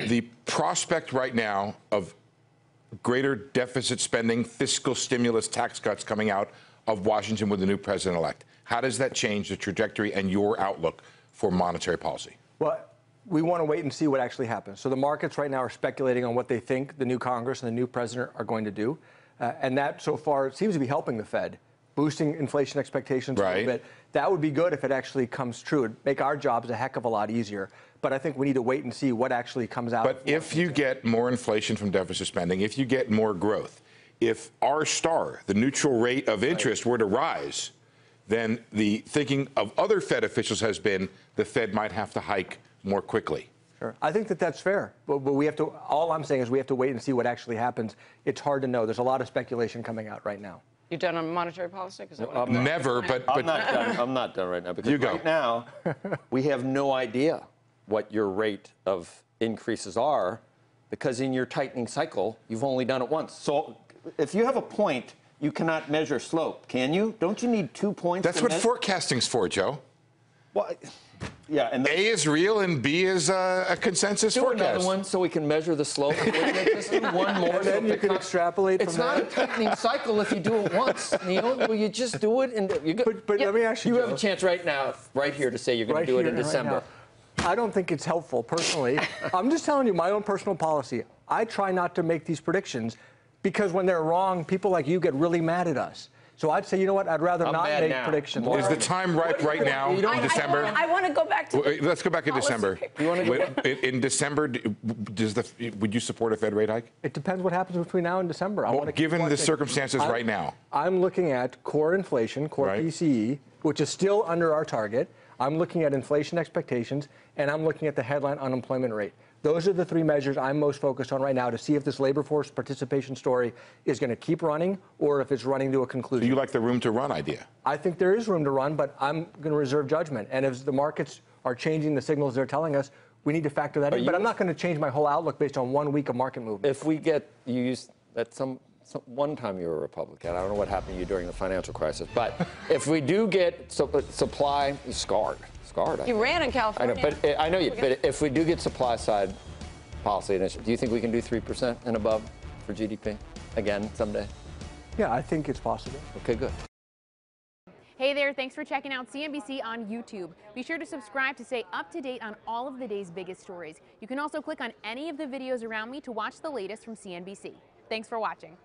the prospect right now of greater deficit spending, fiscal stimulus, tax cuts coming out of Washington with the new president-elect, how does that change the trajectory and your outlook for monetary policy? Well, we want to wait and see what actually happens. So the markets right now are speculating on what they think the new Congress and the new president are going to do. And that, so far, seems to be helping the Fed, boosting inflation expectations a little bit. That would be good if it actually comes true. It'd make our jobs a heck of a lot easier. But I think we need to wait and see what actually comes out. But if you get more inflation from deficit spending, if you get more growth, if R star, the neutral rate of interest, were to rise, then the thinking of other Fed officials has been the Fed might have to hike more quickly. Sure. I think that that's fair. But we have to, all I'm saying is we have to wait and see what actually happens. It's hard to know. There's a lot of speculation coming out right now. You done on monetary policy? Never, but I'm not done. I'm not done right now because you go. Right now we have no idea what your rate of increases are because in your tightening cycle you've only done it once. So if you have a point, you cannot measure slope, can you? Don't you need 2 points? That's what forecasting's for, Joe. Well, yeah, and A is real and B is a consensus forecast. Do another one so we can measure the slope. Just do one more. And then you can extrapolate from that. It's not a tightening cycle if you do it once, Neil. Will you just do it? And you but let me ask you, you Joe, have a chance right now, right here, to say you're going to do it in December. I don't think it's helpful, personally. I'm just telling you my own personal policy. I try not to make these predictions because when they're wrong, people like you get really mad at us. So I'd say, you know what, I'd rather not make predictions. Is the time right now in December? I want to go back to... Let's go back in December. In December, would you support a Fed rate hike? It depends what happens between now and December. Given the circumstances right now. I'm looking at core inflation, core PCE, which is still under our target. I'm looking at inflation expectations, and I'm looking at the headline unemployment rate. Those are the three measures I'm most focused on right now to see if this labor force participation story is going to keep running or if it's running to a conclusion. Do you like the room to run idea? I think there is room to run, but I'm going to reserve judgment. And if the markets are changing the signals they're telling us, we need to factor that in. But I'm not going to change my whole outlook based on 1 week of market movement. If we get, you used that one time you were a Republican. I don't know what happened to you during the financial crisis. But if we do get supply, scarred. You ran in California. I know, but I know you. But if we do get supply side policy initiative, do you think we can do 3% and above for GDP again someday? Yeah, I think it's possible. Okay, good. Hey there, thanks for checking out CNBC on YouTube. Be sure to subscribe to stay up to date on all of the day's biggest stories. You can also click on any of the videos around me to watch the latest from CNBC. Thanks for watching.